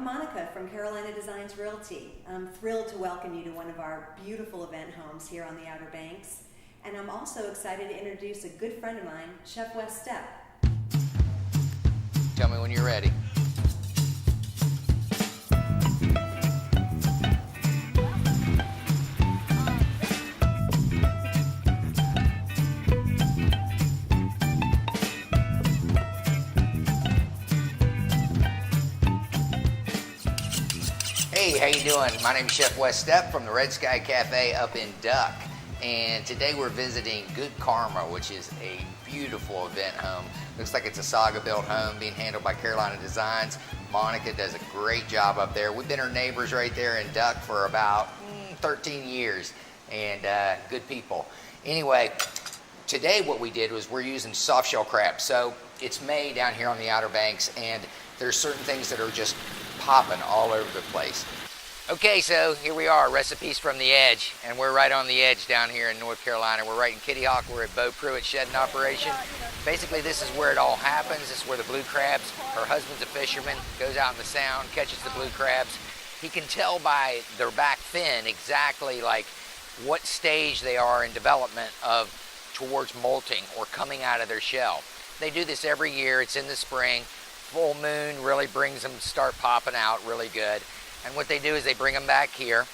I'm Monica from Carolina Designs Realty. I'm thrilled to welcome you to one of our beautiful event homes here on the Outer Banks. And I'm also excited to introduce a good friend of mine, Chef Wes Stepp. Tell me when you're ready. Hey, how you doing? My name's Chef Wes Stepp from the Red Sky Cafe up in Duck. And today we're visiting Good Karma, which is a beautiful event home. Looks like it's a Saga-built home being handled by Carolina Designs. Monica does a great job up there. We've been her neighbors right there in Duck for about 13 years, and good people. Anyway, today what we did was we're using soft shell crab. So it's May down here on the Outer Banks, and there's certain things that are just popping all over the place. Okay, so here we are, recipes from the edge, and we're right on the edge down here in North Carolina. We're right in Kitty Hawk. We're at Bo Pruitt's shedding operation. Basically, this is where it all happens. This is where the blue crabs, her husband's a fisherman, goes out in the sound, catches the blue crabs. He can tell by their back fin exactly like what stage they are in development of towards molting or coming out of their shell. They do this every year. It's in the spring. Full moon really brings them to start popping out really good. And what they do is they bring them back here.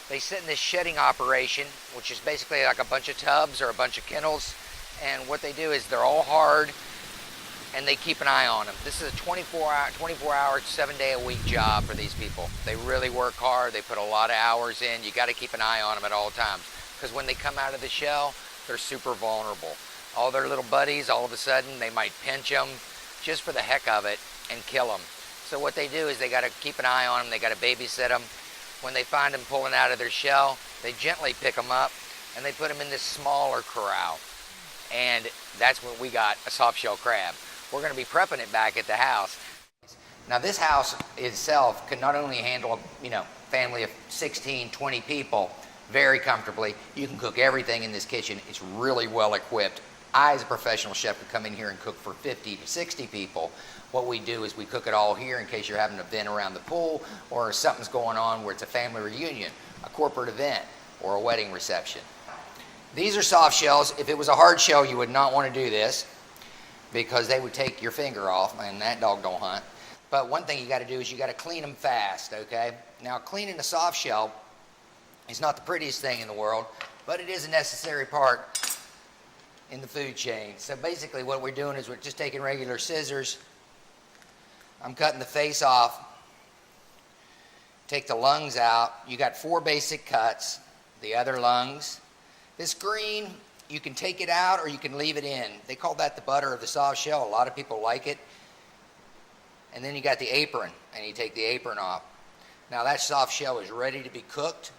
They sit in this shedding operation, which is basically like a bunch of tubs or a bunch of kennels. And what they do is they're all hard, and they keep an eye on them. This is a 24-hour, 7-day-a-week job for these people. They really work hard. They put a lot of hours in. You got to keep an eye on them at all times, because when they come out of the shell, they're super vulnerable. All their little buddies, all of a sudden, they might pinch them just for the heck of it and kill them. So what they do is they got to keep an eye on them. They got to babysit them. When they find them pulling out of their shell, they gently pick them up and they put them in this smaller corral. And that's what we got, a soft shell crab. We're going to be prepping it back at the house. Now this house itself can not only handle, family of 16, 20 people very comfortably. You can cook everything in this kitchen. It's really well equipped. I, as a professional chef, could come in here and cook for 50 to 60 people. What we do is we cook it all here in case you're having an event around the pool, or something's going on where it's a family reunion, a corporate event, or a wedding reception. These are soft shells. If it was a hard shell, you would not want to do this because they would take your finger off, and that dog don't hunt. But one thing you got to do is you got to clean them fast, okay? Now, cleaning a soft shell is not the prettiest thing in the world, but it is a necessary part in the food chain. So basically what we're doing is we're just taking regular scissors. I'm cutting the face off. Take the lungs out. You got 4 basic cuts. The other lungs. This green, you can take it out or you can leave it in. They call that the butter of the soft shell. A lot of people like it. And then you got the apron, and you take the apron off. Now that soft shell is ready to be cooked.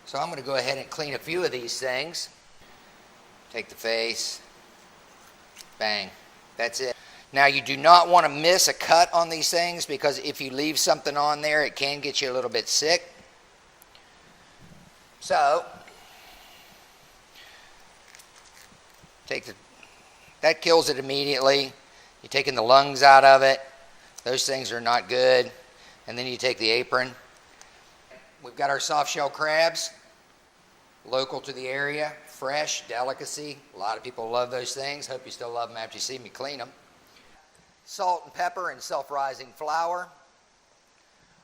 So I'm going to go ahead and clean a few of these things. Take the face. Bang. That's it. Now you do not want to miss a cut on these things, because if you leave something on there, it can get you a little bit sick. So that kills it immediately. You're taking the lungs out of it. Those things are not good. And then you take the apron. We've got our soft shell crabs, local to the area, fresh, delicacy. A lot of people love those things. Hope you still love them after you see me clean them. Salt and pepper and self-rising flour.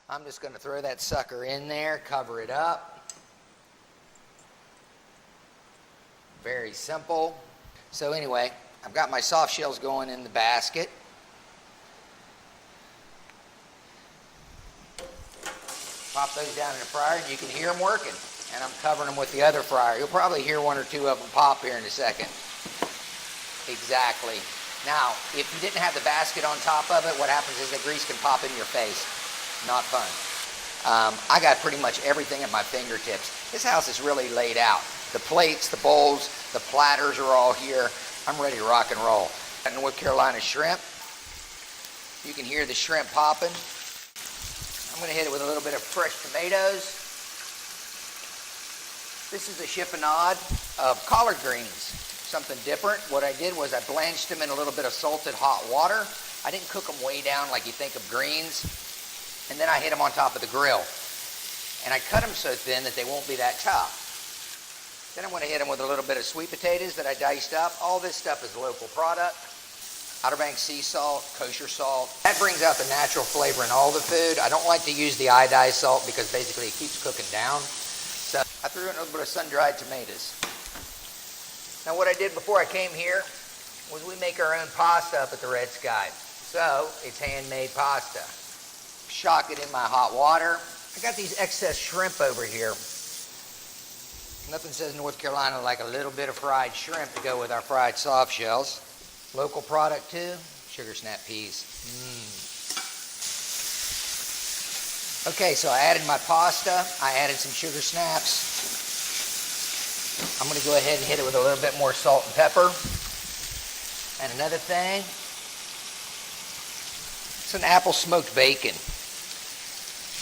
I'm just going to throw that sucker in there, cover it up. Very simple. So anyway, I've got my soft shells going in the basket. Pop those down in the fryer, and you can hear them working. And I'm covering them with the other fryer. You'll probably hear 1 or 2 of them pop here in a second. Exactly. Now, if you didn't have the basket on top of it, what happens is the grease can pop in your face. Not fun. I got pretty much everything at my fingertips. This house is really laid out. The plates, the bowls, the platters are all here. I'm ready to rock and roll. Got North Carolina shrimp. You can hear the shrimp popping. I'm going to hit it with a little bit of fresh tomatoes. This is a chiffonade of collard greens, something different. What I did was I blanched them in a little bit of salted hot water. I didn't cook them way down like you think of greens. And then I hit them on top of the grill. And I cut them so thin that they won't be that tough. Then I'm going to hit them with a little bit of sweet potatoes that I diced up. All this stuff is local product. Outer Banks sea salt, kosher salt. That brings out the natural flavor in all the food. I don't like to use the iodized salt because basically it keeps cooking down. So I threw in a little bit of sun-dried tomatoes. Now what I did before I came here was we make our own pasta up at the Red Sky. So it's handmade pasta. Shock it in my hot water. I got these excess shrimp over here. Nothing says North Carolina like a little bit of fried shrimp to go with our fried soft shells. Local product too, sugar snap peas. Okay, so I added my pasta. I added some sugar snaps. I'm going to go ahead and hit it with a little bit more salt and pepper. And another thing, it's an apple smoked bacon.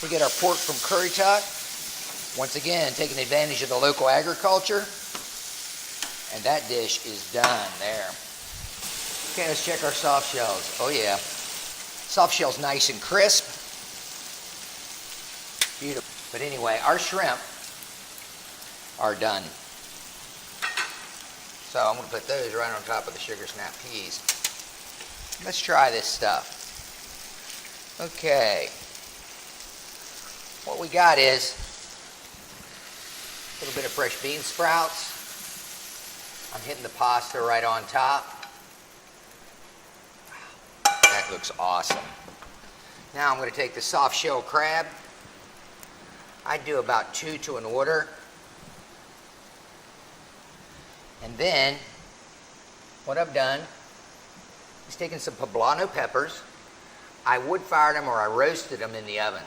We get our pork from Curry Tuck. Once again, taking advantage of the local agriculture. And that dish is done there. Okay, let's check our soft shells. Oh yeah. Soft shells nice and crisp. Beautiful. But anyway, our shrimp are done. So I'm going to put those right on top of the sugar snap peas. Let's try this stuff. Okay. What we got is a little bit of fresh bean sprouts. I'm hitting the pasta right on top. That looks awesome. Now I'm going to take the soft shell crab. I do about 2 to an order. And then what I've done is taken some poblano peppers. I wood fired them or I roasted them in the oven.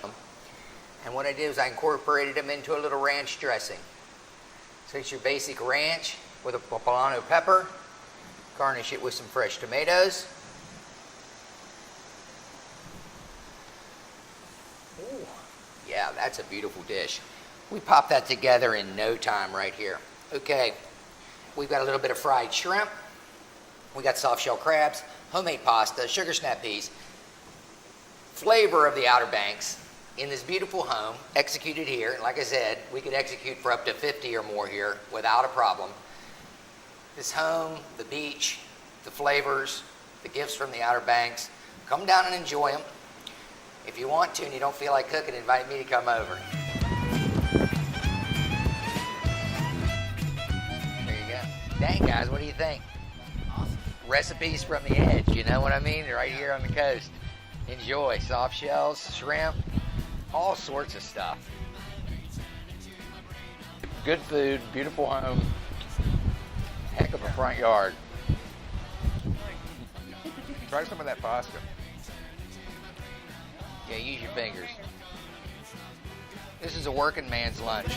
And what I did was I incorporated them into a little ranch dressing. So it's your basic ranch with a poblano pepper. Garnish it with some fresh tomatoes. Ooh, yeah, that's a beautiful dish. We pop that together in no time right here. Okay, we've got a little bit of fried shrimp. We got soft shell crabs, homemade pasta, sugar snap peas. Flavor of the Outer Banks in this beautiful home, executed here. And like I said, we could execute for up to 50 or more here without a problem. This home, the beach, the flavors, the gifts from the Outer Banks. Come down and enjoy them. If you want to and you don't feel like cooking, invite me to come over. There you go. Dang, guys, what do you think? Awesome. Recipes from the edge, you know what I mean? Right here on the coast. Enjoy soft shells, shrimp, all sorts of stuff. Good food, beautiful home, heck of a front yard. Try some of that pasta. Yeah, use your fingers. This is a working man's lunch.